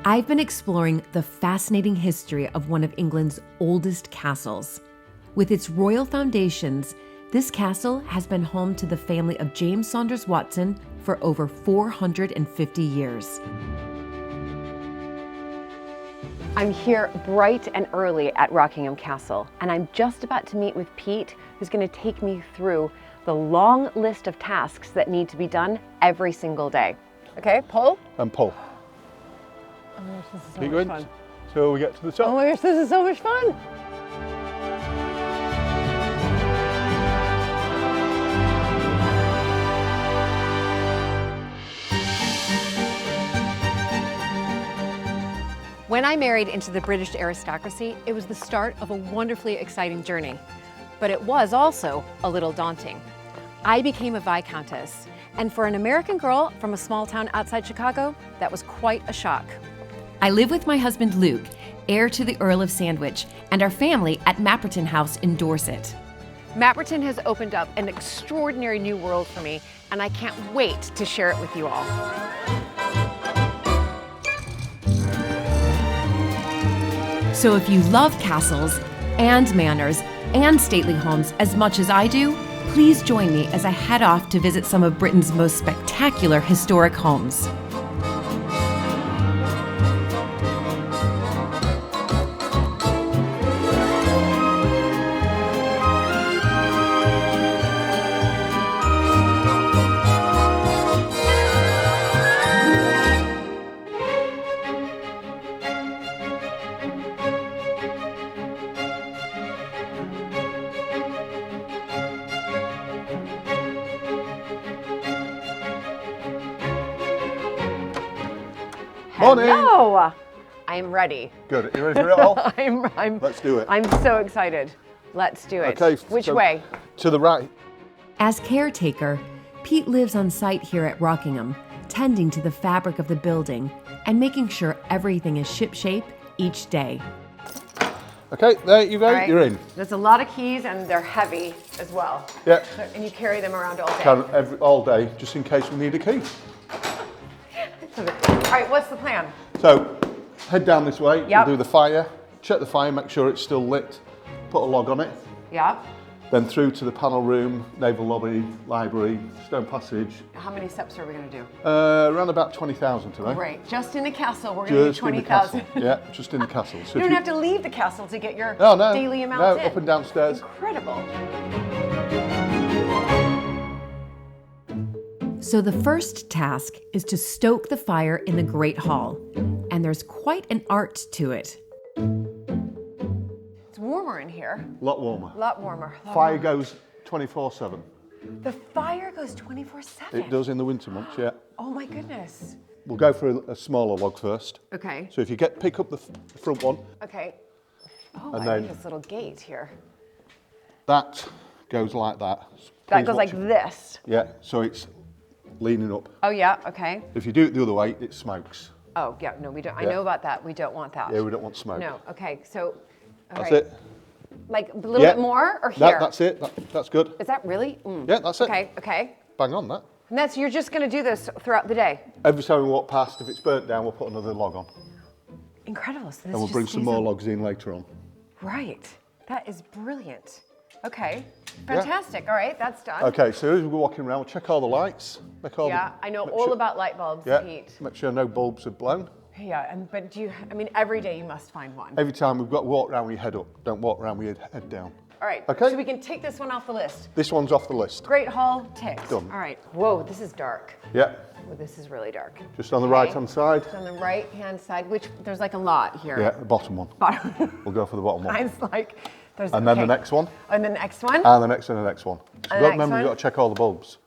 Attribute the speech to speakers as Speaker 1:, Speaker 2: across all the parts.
Speaker 1: I've been exploring the fascinating history of one of England's oldest castles. With its royal foundations, this castle has been home to the family of James Saunders Watson for over 450 years. I'm here bright and early at Rockingham Castle, and I'm just about to meet with Pete, who's going to take me through the long list of tasks that need to be done every single day. Okay, pull?
Speaker 2: And pull.
Speaker 1: Oh my gosh, this is so
Speaker 2: Keep
Speaker 1: much
Speaker 2: going
Speaker 1: fun.
Speaker 2: till we get to the top.
Speaker 1: Oh my gosh, this is so much fun. When I married into the British aristocracy, it was the start of a wonderfully exciting journey. But it was also a little daunting. I became a Viscountess, and for an American girl from a small town outside Chicago, that was quite a shock. I live with my husband Luke, heir to the Earl of Sandwich, and our family at Mapperton House in Dorset. Mapperton has opened up an extraordinary new world for me, and I can't wait to share it with you all. So if you love castles and manors and stately homes as much as I do, please join me as I head off to visit some of Britain's most spectacular historic homes.
Speaker 2: Morning.
Speaker 1: Hello! I am ready.
Speaker 2: Good. Are you ready for it all? Let's do it.
Speaker 1: I'm so excited. Let's do it.
Speaker 2: Okay.
Speaker 1: Which way?
Speaker 2: To the right.
Speaker 1: As caretaker, Pete lives on site here at Rockingham, tending to the fabric of the building and making sure everything is shipshape each day.
Speaker 2: Okay, there you go.
Speaker 1: Right.
Speaker 2: You're in.
Speaker 1: There's a lot of keys and they're heavy as well.
Speaker 2: Yeah.
Speaker 1: And you carry them around all day.
Speaker 2: All day, just in case we need a key.
Speaker 1: All right, what's the plan?
Speaker 2: So, head down this way.
Speaker 1: Yep.
Speaker 2: We'll do the fire. Check the fire, make sure it's still lit. Put a log on it.
Speaker 1: Yeah.
Speaker 2: Then through to the panel room, naval lobby, library, stone passage.
Speaker 1: How many steps are we going to do?
Speaker 2: Around about 20,000 today.
Speaker 1: Great. Just in the castle, we're going to do
Speaker 2: Just in the
Speaker 1: 20,000.
Speaker 2: castle. Yeah, just in the castle. So
Speaker 1: You don't have to leave the castle to get your
Speaker 2: no,
Speaker 1: daily amounts
Speaker 2: no,
Speaker 1: in.
Speaker 2: up and downstairs.
Speaker 1: Incredible. So the first task is to stoke the fire in the Great Hall. And there's quite an art to it. It's warmer in here.
Speaker 2: A lot warmer.
Speaker 1: A lot warmer.
Speaker 2: Fire goes 24/7.
Speaker 1: The fire goes 24/7?
Speaker 2: It does in the winter months, yeah.
Speaker 1: Oh my goodness.
Speaker 2: We'll go for a smaller log first.
Speaker 1: Okay.
Speaker 2: So if you pick up the front one,
Speaker 1: Okay. Oh,
Speaker 2: And
Speaker 1: I
Speaker 2: then-
Speaker 1: like this little gate here.
Speaker 2: that goes like that.
Speaker 1: That
Speaker 2: Please
Speaker 1: goes
Speaker 2: watch
Speaker 1: like
Speaker 2: it.
Speaker 1: this.
Speaker 2: Yeah, so it's leaning up.
Speaker 1: Oh yeah, okay.
Speaker 2: If you do it the other way, it smokes.
Speaker 1: Oh yeah, no, we don't. I
Speaker 2: Yeah.
Speaker 1: know about that. We don't want that.
Speaker 2: Yeah, we don't want smoke.
Speaker 1: No, okay, so, all
Speaker 2: That's
Speaker 1: right.
Speaker 2: it.
Speaker 1: Like a little
Speaker 2: Yeah.
Speaker 1: bit more or here?
Speaker 2: That's it. That's good.
Speaker 1: Is that really? Mm.
Speaker 2: Yeah, that's it.
Speaker 1: Okay, okay.
Speaker 2: Bang on that.
Speaker 1: And that's, you're just gonna do this throughout the day?
Speaker 2: Every time we walk past, if it's burnt down, we'll put another log on.
Speaker 1: Incredible. So this
Speaker 2: And we'll
Speaker 1: just
Speaker 2: bring some
Speaker 1: stays
Speaker 2: more
Speaker 1: on.
Speaker 2: logs in later on.
Speaker 1: Right. That is brilliant. Okay. Fantastic. All right, that's done.
Speaker 2: Okay, so as we're walking around, we'll check all the lights.
Speaker 1: Yeah, I know all about light bulbs,
Speaker 2: Yeah,
Speaker 1: Pete.
Speaker 2: make sure no bulbs are blown.
Speaker 1: Yeah, but I mean, every day you must find one.
Speaker 2: Every time we've got to walk around with your head up. Don't walk around with your head down.
Speaker 1: All right,
Speaker 2: Okay.
Speaker 1: so we can take this one off the list.
Speaker 2: This one's off the list.
Speaker 1: Great Hall, ticked.
Speaker 2: Done.
Speaker 1: All right. Whoa, this is dark.
Speaker 2: Yeah,
Speaker 1: Oh, this is really dark.
Speaker 2: just on the
Speaker 1: Okay.
Speaker 2: right-hand side.
Speaker 1: So on the right-hand side, which there's like a lot here.
Speaker 2: Yeah, the bottom one.
Speaker 1: Bottom.
Speaker 2: We'll go for the bottom one.
Speaker 1: Mine's like, there's,
Speaker 2: And then
Speaker 1: okay.
Speaker 2: the next one.
Speaker 1: And then the next one.
Speaker 2: And the next one, and the next one. So
Speaker 1: And the next
Speaker 2: remember,
Speaker 1: one?
Speaker 2: you've got to check all the bulbs.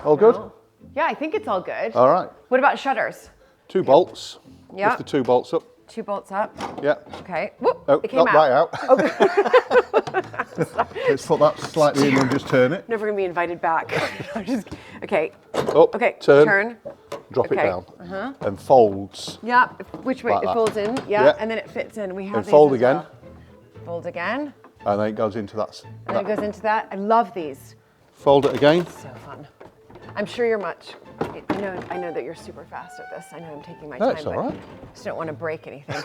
Speaker 2: All good?
Speaker 1: Yeah, I think it's all good.
Speaker 2: All right.
Speaker 1: What about shutters?
Speaker 2: 2 bolts.
Speaker 1: Yeah.
Speaker 2: Lift the 2 bolts up.
Speaker 1: 2 bolts up.
Speaker 2: Yeah.
Speaker 1: Okay. Whoop,
Speaker 2: Oh,
Speaker 1: it came
Speaker 2: not
Speaker 1: out.
Speaker 2: right out. Let's put that slightly in and just turn it.
Speaker 1: Never gonna be invited back. I'm just, okay.
Speaker 2: Up,
Speaker 1: Okay.
Speaker 2: turn, drop it
Speaker 1: Okay.
Speaker 2: down, and folds.
Speaker 1: Yeah. Which way?
Speaker 2: Like
Speaker 1: It
Speaker 2: that.
Speaker 1: folds in. Yeah.
Speaker 2: Yeah.
Speaker 1: And then it fits in. We have
Speaker 2: And
Speaker 1: these
Speaker 2: fold
Speaker 1: as
Speaker 2: again.
Speaker 1: well. Fold again.
Speaker 2: And then it goes into that.
Speaker 1: And it goes into that. I love these.
Speaker 2: Fold it again.
Speaker 1: So fun. I'm sure you're much I know that you're super fast at this. I know I'm taking my
Speaker 2: That's
Speaker 1: time,
Speaker 2: all
Speaker 1: but
Speaker 2: right.
Speaker 1: I just don't want to break anything.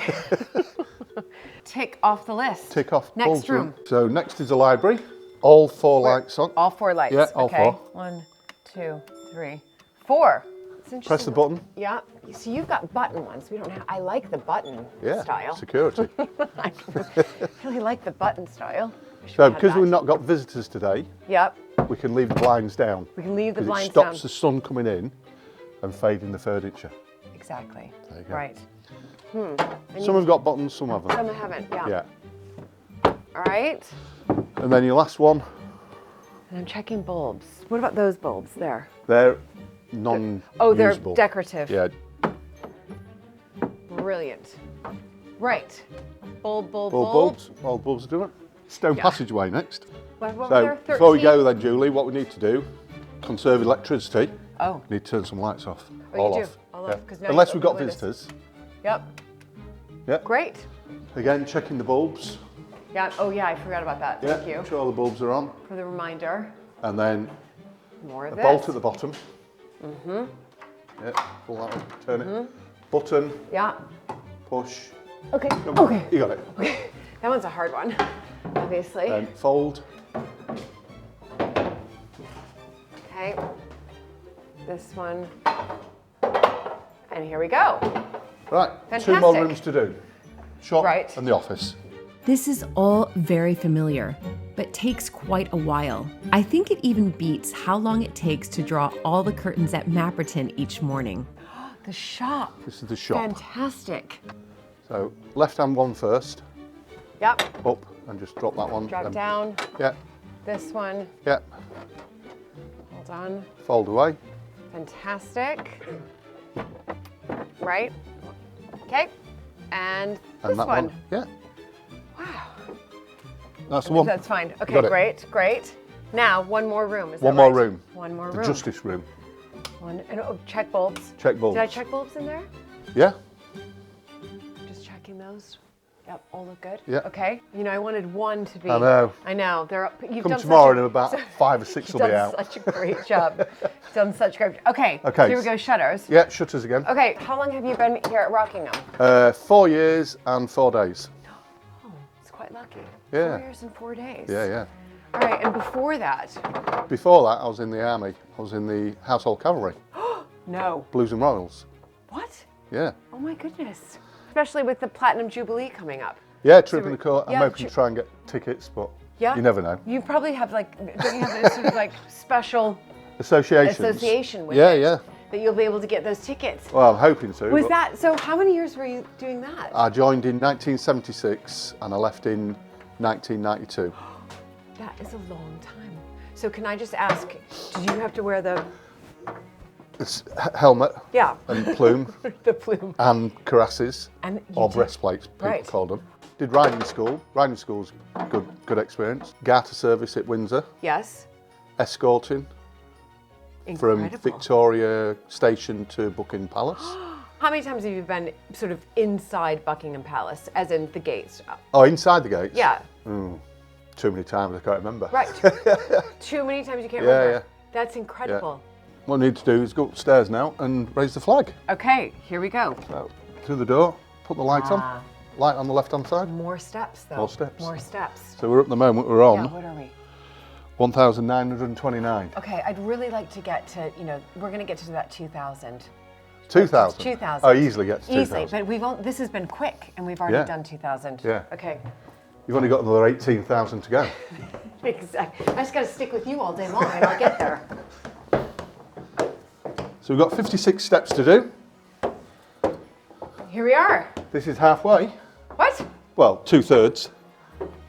Speaker 1: Tick off the list.
Speaker 2: Tick off.
Speaker 1: Next
Speaker 2: bulbs
Speaker 1: room.
Speaker 2: So next is the library. All 4 lights on.
Speaker 1: All 4 lights.
Speaker 2: Yeah, all
Speaker 1: okay.
Speaker 2: 4.
Speaker 1: 1, 2, 3, 4. It's interesting.
Speaker 2: Press the button.
Speaker 1: Yeah. So you've got button ones. We don't have. I like the button style.
Speaker 2: Security.
Speaker 1: I really like the button style.
Speaker 2: So because we've not got visitors today,
Speaker 1: Yep.
Speaker 2: we can leave the blinds down.
Speaker 1: We can leave the blinds
Speaker 2: It
Speaker 1: down.
Speaker 2: stops the sun coming in and fading the furniture.
Speaker 1: Exactly.
Speaker 2: There you go.
Speaker 1: Right.
Speaker 2: Some have got buttons, some haven't.
Speaker 1: Some haven't. Yeah.
Speaker 2: Yeah.
Speaker 1: All right.
Speaker 2: And then your last one,
Speaker 1: And I'm checking bulbs. What about those bulbs there?
Speaker 2: they're non-usable.
Speaker 1: Oh, they're decorative.
Speaker 2: Yeah.
Speaker 1: Brilliant. Right. Bulb.
Speaker 2: Bulbs. All bulbs are doing it. Stone passageway next.
Speaker 1: What was
Speaker 2: So
Speaker 1: there? 13?
Speaker 2: before we go then, Julie, what we need to do, conserve electricity.
Speaker 1: Oh.
Speaker 2: We need to turn some lights off.
Speaker 1: Oh,
Speaker 2: all
Speaker 1: you
Speaker 2: off.
Speaker 1: do? All off, 'cause now
Speaker 2: Unless
Speaker 1: you
Speaker 2: we've got
Speaker 1: open the windows.
Speaker 2: visitors.
Speaker 1: Yep.
Speaker 2: Yeah.
Speaker 1: Great.
Speaker 2: Again, checking the bulbs.
Speaker 1: Yeah. Oh, yeah. I forgot about that.
Speaker 2: Yeah.
Speaker 1: Thank you
Speaker 2: Make sure all the bulbs are on.
Speaker 1: for the reminder.
Speaker 2: And then
Speaker 1: More of
Speaker 2: a
Speaker 1: this.
Speaker 2: bolt at the bottom. Yeah. Pull that up. Turn it. Button.
Speaker 1: Yeah.
Speaker 2: Push.
Speaker 1: Okay.
Speaker 2: Come on.
Speaker 1: Okay.
Speaker 2: You got it.
Speaker 1: That one's a hard one, obviously.
Speaker 2: Then fold.
Speaker 1: Okay. This one. And here we go.
Speaker 2: Right. 2 more
Speaker 1: Fantastic.
Speaker 2: rooms to do. Shop
Speaker 1: Right.
Speaker 2: and the office.
Speaker 3: This is all very familiar, but takes quite a while. I think it even beats how long it takes to draw all the curtains at Mapperton each morning.
Speaker 1: The shop.
Speaker 2: This is the shop.
Speaker 1: Fantastic.
Speaker 2: So left-hand one first.
Speaker 1: Yep.
Speaker 2: Up and just drop that one.
Speaker 1: Drop
Speaker 2: then-
Speaker 1: down.
Speaker 2: Yeah.
Speaker 1: This one.
Speaker 2: Yeah.
Speaker 1: Hold on.
Speaker 2: Fold away.
Speaker 1: Fantastic. Right. Okay. And
Speaker 2: And
Speaker 1: this
Speaker 2: that
Speaker 1: one.
Speaker 2: Yeah.
Speaker 1: Wow.
Speaker 2: That's the one.
Speaker 1: That's fine. Okay,
Speaker 2: Got it.
Speaker 1: great. Now, one more room. Is
Speaker 2: One
Speaker 1: that
Speaker 2: more
Speaker 1: right?
Speaker 2: room.
Speaker 1: One more
Speaker 2: The
Speaker 1: room.
Speaker 2: justice room.
Speaker 1: And check bulbs.
Speaker 2: Check bulbs.
Speaker 1: Did I check bulbs in there?
Speaker 2: Yeah.
Speaker 1: Just checking those. Yep, all look good.
Speaker 2: Yeah.
Speaker 1: Okay. You know, I wanted one to be.
Speaker 2: I know.
Speaker 1: I know. They're up. You've
Speaker 2: Come
Speaker 1: done
Speaker 2: tomorrow
Speaker 1: such
Speaker 2: and about 5 or 6 will
Speaker 1: You've
Speaker 2: be
Speaker 1: done
Speaker 2: out.
Speaker 1: such a great job. You've done such great. Okay.
Speaker 2: Okay.
Speaker 1: Here we go. Shutters.
Speaker 2: Yeah, shutters again.
Speaker 1: Okay. How long have you been here at Rockingham?
Speaker 2: 4 years and 4 days.
Speaker 1: Oh, it's quite lucky.
Speaker 2: Yeah.
Speaker 1: 4 years and 4 days.
Speaker 2: Yeah, yeah.
Speaker 1: All right. And before that,
Speaker 2: Before that, I was in the army. I was in the household cavalry,
Speaker 1: no.
Speaker 2: Blues and Royals.
Speaker 1: What?
Speaker 2: Yeah.
Speaker 1: Oh my goodness. Especially with the Platinum Jubilee coming up.
Speaker 2: Yeah, trip in the court. I'm
Speaker 1: yeah,
Speaker 2: hoping to try and get tickets, but
Speaker 1: Yeah.
Speaker 2: you never know.
Speaker 1: You probably have don't you have this sort of special
Speaker 2: Associations.
Speaker 1: association with
Speaker 2: Yeah,
Speaker 1: it?
Speaker 2: yeah.
Speaker 1: That you'll be able to get those tickets.
Speaker 2: Well, I'm hoping to.
Speaker 1: Was
Speaker 2: but
Speaker 1: that, so how many years were you doing that?
Speaker 2: I joined in 1976 and I left in 1992.
Speaker 1: That is a long time. So can I just ask, did you have to wear the,
Speaker 2: It's helmet
Speaker 1: yeah,
Speaker 2: and plume
Speaker 1: the plume?
Speaker 2: and cuirasses,
Speaker 1: And you
Speaker 2: or
Speaker 1: did-
Speaker 2: breastplates, people
Speaker 1: Right.
Speaker 2: called them. Did riding school. Riding school's good experience. Garter service at Windsor.
Speaker 1: Yes.
Speaker 2: Escorting from
Speaker 1: Incredible.
Speaker 2: Victoria Station to Buckingham Palace.
Speaker 1: How many times have you been sort of inside Buckingham Palace, as in the gates?
Speaker 2: Oh, inside the gates?
Speaker 1: Yeah,
Speaker 2: Too many times, I can't remember.
Speaker 1: right. Too many times you can't
Speaker 2: Yeah,
Speaker 1: remember.
Speaker 2: yeah.
Speaker 1: That's incredible.
Speaker 2: What I need to do is go upstairs now and raise the flag.
Speaker 1: Okay, here we go.
Speaker 2: So, through the door, put the light
Speaker 1: Ah.
Speaker 2: on. Light on the left-hand side.
Speaker 1: More steps, though.
Speaker 2: More steps.
Speaker 1: More steps.
Speaker 2: So we're at the moment, we're
Speaker 1: Yeah,
Speaker 2: on
Speaker 1: what are we?
Speaker 2: 1,929.
Speaker 1: Okay, I'd really like to get to, we're going to get to that 2,000.
Speaker 2: 2,000?
Speaker 1: 2,000.
Speaker 2: Oh, easily get to 2,000.
Speaker 1: Easily, but this has been quick, and we've already
Speaker 2: Yeah.
Speaker 1: done 2,000.
Speaker 2: Yeah.
Speaker 1: Okay.
Speaker 2: You've only got another 18,000 to go.
Speaker 1: Exactly. I just got to stick with you all day long, and I'll get there.
Speaker 2: So we've got 56 steps to do.
Speaker 1: Here we are.
Speaker 2: This is halfway.
Speaker 1: What?
Speaker 2: Well, 2/3.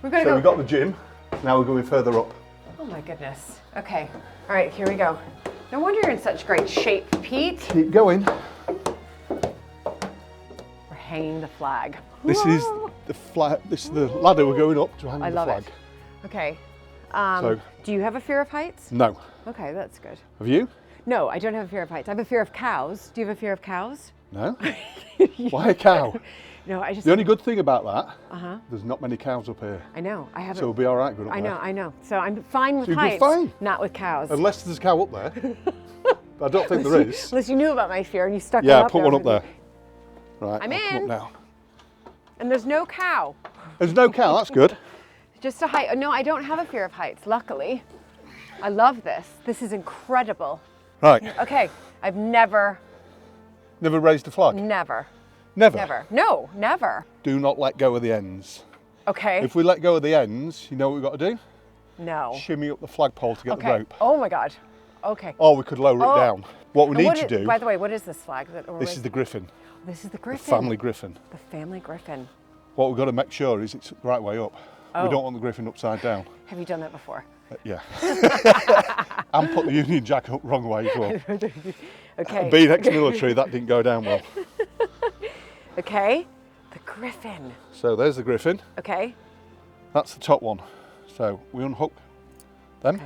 Speaker 1: We're going to
Speaker 2: So
Speaker 1: go.
Speaker 2: we've got the gym. Now we're going further up.
Speaker 1: Oh my goodness. Okay. All right, here we go. No wonder you're in such great shape, Pete.
Speaker 2: Keep going.
Speaker 1: We're hanging the flag.
Speaker 2: This is
Speaker 1: Whoa.
Speaker 2: the flag. This is the ladder we're going up to hang
Speaker 1: I
Speaker 2: the
Speaker 1: love
Speaker 2: flag.
Speaker 1: it. Okay.
Speaker 2: So-
Speaker 1: Do you have a fear of heights?
Speaker 2: No.
Speaker 1: Okay, that's good.
Speaker 2: Have you?
Speaker 1: No, I don't have a fear of heights. I have a fear of cows. Do you have a fear of cows?
Speaker 2: No. Why a cow?
Speaker 1: No, I just.
Speaker 2: The only good thing about that, there's not many cows up here.
Speaker 1: I know. I haven't.
Speaker 2: So we'll be all right going up
Speaker 1: I
Speaker 2: there.
Speaker 1: know. I know. So I'm fine with
Speaker 2: So you'll be
Speaker 1: heights.
Speaker 2: fine.
Speaker 1: Not with cows.
Speaker 2: Unless there's a cow up there. But I don't think there is.
Speaker 1: Unless you knew about my fear and you stuck it
Speaker 2: Yeah,
Speaker 1: up
Speaker 2: put
Speaker 1: there.
Speaker 2: one up there. Right,
Speaker 1: I'm
Speaker 2: I'll come up
Speaker 1: in.
Speaker 2: now.
Speaker 1: And there's no cow.
Speaker 2: There's no cow, that's good.
Speaker 1: Just a height. No, I don't have a fear of heights, luckily. I love this. This is incredible.
Speaker 2: Right,
Speaker 1: Okay, I've never.
Speaker 2: never raised a flag?
Speaker 1: Never.
Speaker 2: Never?
Speaker 1: No, never.
Speaker 2: Do not let go of the ends.
Speaker 1: Okay.
Speaker 2: If we let go of the ends, you know what we've got to do?
Speaker 1: No.
Speaker 2: Shimmy up the flagpole to get the
Speaker 1: Okay.
Speaker 2: rope.
Speaker 1: Oh my God. Okay.
Speaker 2: Or we could lower it down. What we
Speaker 1: And
Speaker 2: need
Speaker 1: what
Speaker 2: to
Speaker 1: is-
Speaker 2: do,
Speaker 1: By the way, what is this flag?
Speaker 2: this is the griffin,
Speaker 1: This is the
Speaker 2: the
Speaker 1: griffin.
Speaker 2: family griffin.
Speaker 1: The family griffin.
Speaker 2: What we've got to make sure is it's the right way up.
Speaker 1: Oh.
Speaker 2: We don't want the griffin upside down.
Speaker 1: Have you done that before?
Speaker 2: Yeah. And put the Union Jack up wrong way as well.
Speaker 1: Okay.
Speaker 2: Being ex-military, that didn't go down well.
Speaker 1: Okay. The griffin.
Speaker 2: So there's the griffin.
Speaker 1: Okay.
Speaker 2: That's the top one. So we unhook them.
Speaker 1: Okay.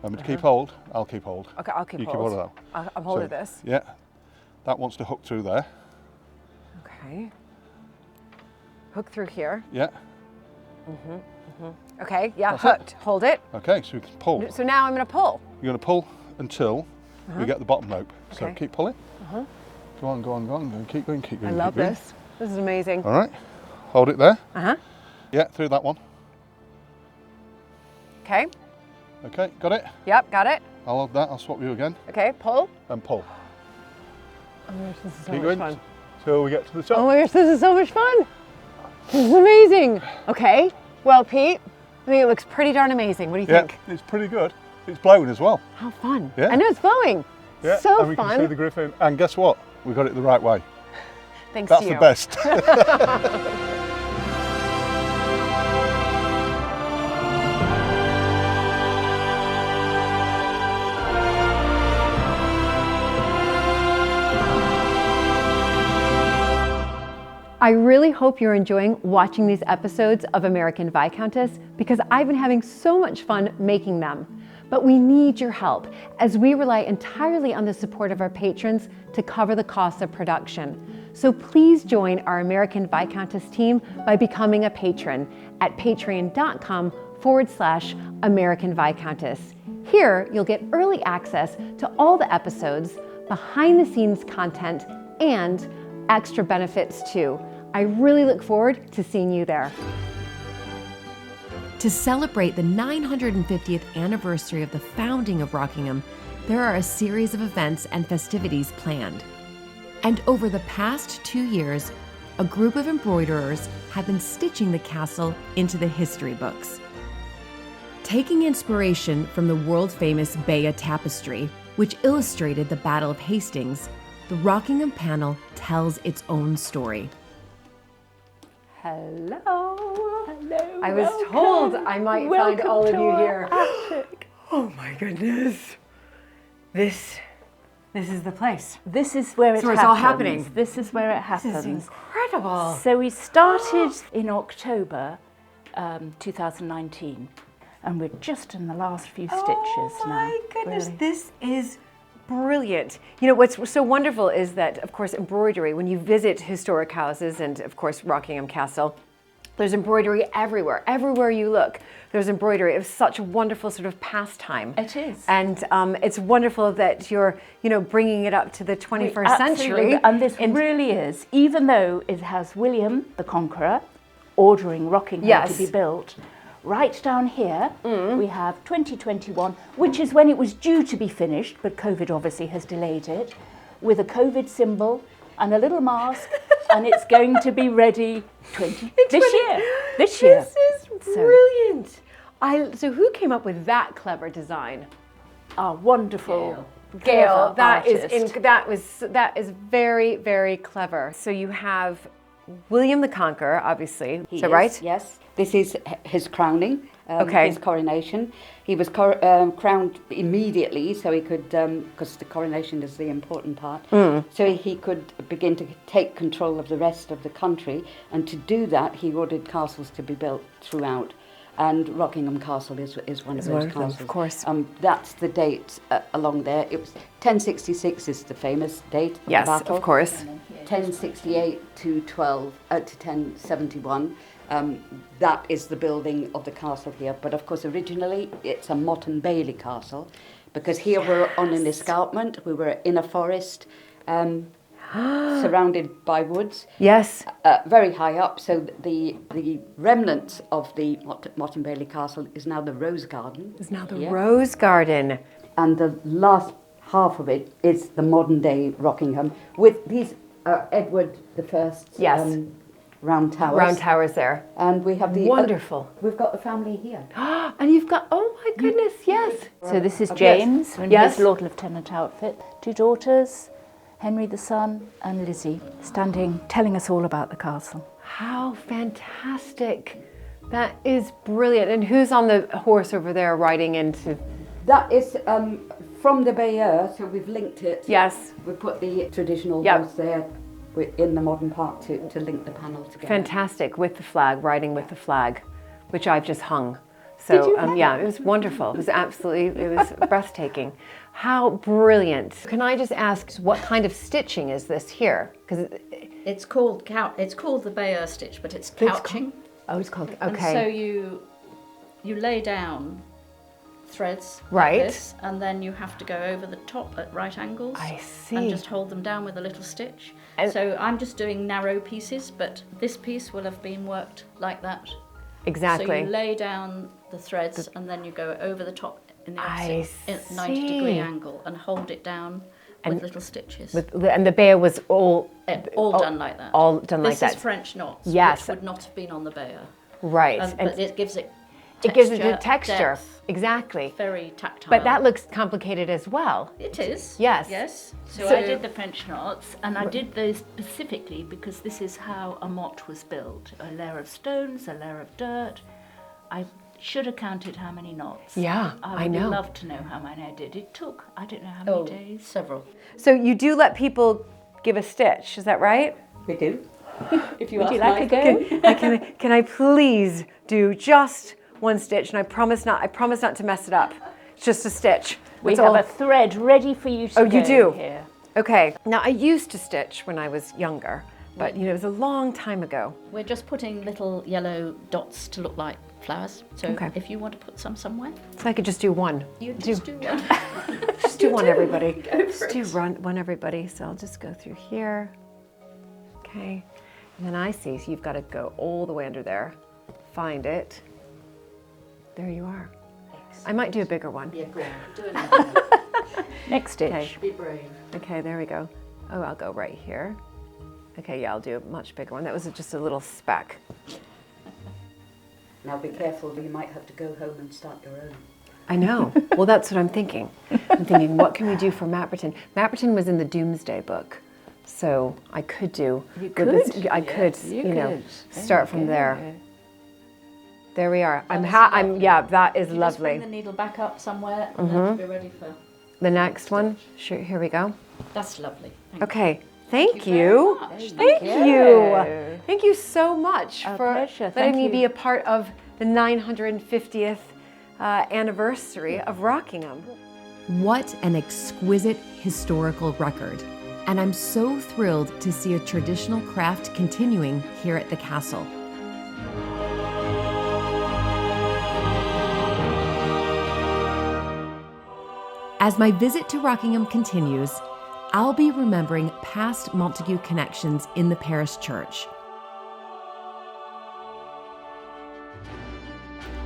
Speaker 2: I'm going to keep hold. I'll keep hold.
Speaker 1: Okay, I'll keep
Speaker 2: You
Speaker 1: hold.
Speaker 2: keep hold of that.
Speaker 1: I'm holding
Speaker 2: So,
Speaker 1: this.
Speaker 2: Yeah. That wants to hook through there.
Speaker 1: Okay. Hook through here.
Speaker 2: Yeah.
Speaker 1: Okay, yeah,
Speaker 2: That's
Speaker 1: hooked. Hold it.
Speaker 2: Okay, so we can pull.
Speaker 1: So now I'm going to pull.
Speaker 2: You're going to pull until we get the bottom rope. So
Speaker 1: Okay.
Speaker 2: keep pulling. Go on, go on, go on. Keep going, keep going.
Speaker 1: I love
Speaker 2: keep going.
Speaker 1: this. This is amazing.
Speaker 2: All right. Hold it there.
Speaker 1: Uh-huh.
Speaker 2: Yeah, through that one.
Speaker 1: Okay.
Speaker 2: Okay, got it?
Speaker 1: Yep, got it.
Speaker 2: I'll hold that. I'll swap you again
Speaker 1: Okay, pull.
Speaker 2: and pull.
Speaker 1: Oh my gosh, this is so
Speaker 2: Keep
Speaker 1: much
Speaker 2: going
Speaker 1: fun.
Speaker 2: till we get to the top.
Speaker 1: Oh my gosh, this is so much fun. This is amazing. Okay, well, Pete, I think it looks pretty darn amazing. What do you
Speaker 2: Yeah,
Speaker 1: think?
Speaker 2: it's pretty good. It's blowing as well.
Speaker 1: How fun.
Speaker 2: Yeah.
Speaker 1: I know it's blowing.
Speaker 2: Yeah,
Speaker 1: So
Speaker 2: and we
Speaker 1: fun.
Speaker 2: can see the griffin. And guess what? We got it the right way.
Speaker 1: Thanks
Speaker 2: That's
Speaker 1: to you.
Speaker 2: the best.
Speaker 1: I really hope you're enjoying watching these episodes of American Viscountess because I've been having so much fun making them. But we need your help as we rely entirely on the support of our patrons to cover the costs of production. So please join our American Viscountess team by becoming a patron at patreon.com/American Viscountess. Here, you'll get early access to all the episodes, behind the scenes content, and extra benefits too. I really look forward to seeing you there.
Speaker 3: To celebrate the 950th anniversary of the founding of Rockingham, there are a series of events and festivities planned. And over the past 2 years, a group of embroiderers have been stitching the castle into the history books. Taking inspiration from the world-famous Bayeux Tapestry, which illustrated the Battle of Hastings, the Rockingham panel tells its own story.
Speaker 1: Hello.
Speaker 4: Hello.
Speaker 1: I was told I might find all of you here.
Speaker 4: Attic.
Speaker 1: Oh my goodness. This is the place.
Speaker 4: This is where it
Speaker 1: So
Speaker 4: happens.
Speaker 1: it's all happening.
Speaker 4: This is where it
Speaker 1: This
Speaker 4: happens.
Speaker 1: is incredible.
Speaker 4: So we started in October 2019, and we're just in the last few stitches now.
Speaker 1: Oh my goodness,
Speaker 4: really.
Speaker 1: this is brilliant. You know, what's so wonderful is that, of course, embroidery, when you visit historic houses and, of course, Rockingham Castle, there's embroidery everywhere. Everywhere you look, there's embroidery. It's such a wonderful sort of pastime.
Speaker 4: It is.
Speaker 1: And it's wonderful that you're, bringing it up to the 21st century.
Speaker 4: Absolutely, and this really is, even though it has William the Conqueror ordering Rockingham
Speaker 1: Yes.
Speaker 4: to be built, right down here we have 2021, which is when it was due to be finished, but COVID obviously has delayed it, with a COVID symbol and a little mask, and it's going to be ready this year.
Speaker 1: This is brilliant. So who came up with that clever design?
Speaker 4: Our wonderful
Speaker 1: Gail,
Speaker 4: clever
Speaker 1: that
Speaker 4: artist.
Speaker 1: is very, very clever. So you have William the Conqueror, obviously. Is that right?
Speaker 5: Yes. This is his crowning,
Speaker 1: Okay.
Speaker 5: his coronation. He was crowned immediately, so he could, because the coronation is the important part, so he could begin to take control of the rest of the country. And to do that, he ordered castles to be built throughout. And Rockingham Castle is one of those castles.
Speaker 1: Of course.
Speaker 5: That's the date along there. It was 1066 is the famous date of
Speaker 1: Yes,
Speaker 5: the battle.
Speaker 1: of course.
Speaker 5: 1068 to 1071. That is the building of the castle here. But of course, originally it's a Motte and Bailey castle because here we're on an escarpment, we were in a forest, surrounded by woods.
Speaker 1: Yes.
Speaker 5: Very high up, so the remnants of the Motte and Bailey Castle is now the Rose Garden.
Speaker 1: It's now the
Speaker 5: here.
Speaker 1: Rose Garden.
Speaker 5: And the last half of it is the modern day Rockingham with these Edward I's
Speaker 1: Yes.
Speaker 5: round towers.
Speaker 1: Round towers there.
Speaker 5: And we have the
Speaker 1: Wonderful.
Speaker 5: we've got the family here.
Speaker 1: And you've got, oh my goodness, yes.
Speaker 4: So this is
Speaker 5: Yes.
Speaker 4: James in
Speaker 1: Yes.
Speaker 4: his Lord Lieutenant outfit. 2 daughters, Henry the son and Lizzie, standing telling us all about the castle.
Speaker 1: How fantastic. That is brilliant. And who's on the horse over there riding into?
Speaker 5: That is from the Bayeux, so we've linked it.
Speaker 1: Yes.
Speaker 5: We put the traditional
Speaker 1: Yep.
Speaker 5: horse there in the modern part to link the panel together.
Speaker 1: Fantastic, with the flag, riding with the flag, which I've just hung. So yeah, it was wonderful. It was absolutely, it was breathtaking. How brilliant. Can I just ask, what kind of stitching is this here? Because
Speaker 6: It's called the Bayeux stitch, but it's couching.
Speaker 1: it's called,
Speaker 6: And
Speaker 1: okay.
Speaker 6: so you lay down threads
Speaker 1: Right.
Speaker 6: like this, and then you have to go over the top at right angles.
Speaker 1: I see.
Speaker 6: And just hold them down with a little stitch.
Speaker 1: And-
Speaker 6: So I'm just doing narrow pieces, but this piece will have been worked like that.
Speaker 1: Exactly.
Speaker 6: So you lay down the threads and then you go over the top in the
Speaker 1: I
Speaker 6: opposite 90-degree
Speaker 1: see.
Speaker 6: angle and hold it down with little stitches.
Speaker 1: And the Bayeux was all
Speaker 6: Done like that.
Speaker 1: all done like
Speaker 6: This
Speaker 1: that.
Speaker 6: is French knots,
Speaker 1: Yes.
Speaker 6: which would not have been on the Bayeux.
Speaker 1: Right.
Speaker 6: But it gives it
Speaker 1: it gives it a
Speaker 6: texture,
Speaker 1: texture.
Speaker 6: depth,
Speaker 1: Exactly.
Speaker 6: very tactile.
Speaker 1: But that looks complicated as well.
Speaker 6: It is.
Speaker 1: Yes.
Speaker 6: Yes.
Speaker 4: So I did the French knots, and I did those specifically because this is how a motte was built. A layer of stones, a layer of dirt. I should have counted how many knots.
Speaker 1: Yeah, I
Speaker 4: would
Speaker 1: know.
Speaker 4: love to know how many I did. It took, I don't know how many days.
Speaker 6: Several.
Speaker 1: So you do let people give a stitch, is that right?
Speaker 5: We do. If you
Speaker 4: Would
Speaker 5: ask
Speaker 4: you like a
Speaker 5: nicely.
Speaker 4: go?
Speaker 1: Can I please do just one stitch? And I promise not to mess it up. It's just a stitch.
Speaker 4: We
Speaker 1: That's
Speaker 4: have
Speaker 1: all.
Speaker 4: a thread ready for you to
Speaker 1: Oh, you
Speaker 4: go
Speaker 1: do?
Speaker 4: here.
Speaker 1: Okay. Now I used to stitch when I was younger, but it was a long time ago.
Speaker 6: We're just putting little yellow dots to look like flowers. So
Speaker 1: Okay.
Speaker 6: if you want to put some somewhere,
Speaker 1: So I could just do one.
Speaker 6: you just do one.
Speaker 1: Just do one, everybody. Just do one, everybody. So I'll just go through here. Okay. And then I see, so you've got to go all the way under there. Find it. There you are. I might do a bigger one.
Speaker 6: Yeah, great. Do another.
Speaker 4: Next stitch.
Speaker 1: Okay.
Speaker 6: Be brave.
Speaker 1: Okay, there we go. Oh, I'll go right here. Okay, yeah, I'll do a much bigger one. That was just a little speck.
Speaker 5: Now be careful, you might have to go home and start your own.
Speaker 1: I know. Well, that's what I'm thinking. I'm thinking, what can we do for Mapperton? Mapperton was in the Doomsday Book, so I could do.
Speaker 4: You
Speaker 1: with this-
Speaker 4: could.
Speaker 1: I could,
Speaker 4: You
Speaker 1: you know,
Speaker 4: could.
Speaker 1: start from there. There we are. Yeah, that is
Speaker 6: You just
Speaker 1: lovely.
Speaker 6: bring the needle back up somewhere and then be ready for.
Speaker 1: The next one. Sure, here we go.
Speaker 6: That's lovely. Thank
Speaker 1: Okay. Thank
Speaker 6: you.
Speaker 1: you.
Speaker 6: Very much.
Speaker 1: Thank you. Thank you so much
Speaker 4: Our
Speaker 1: for
Speaker 4: pleasure.
Speaker 1: letting
Speaker 4: Thank
Speaker 1: me
Speaker 4: you.
Speaker 1: be a part of the 950th anniversary of Rockingham.
Speaker 3: What an exquisite historical record. And I'm so thrilled to see a traditional craft continuing here at the castle. As my visit to Rockingham continues, I'll be remembering past Montague connections in the parish church.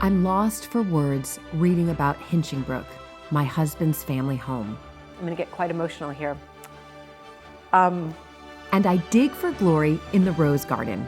Speaker 3: I'm lost for words reading about Hinchingbrook, my husband's family home.
Speaker 1: I'm going to get quite emotional here.
Speaker 3: And I dig for glory in the Rose Garden,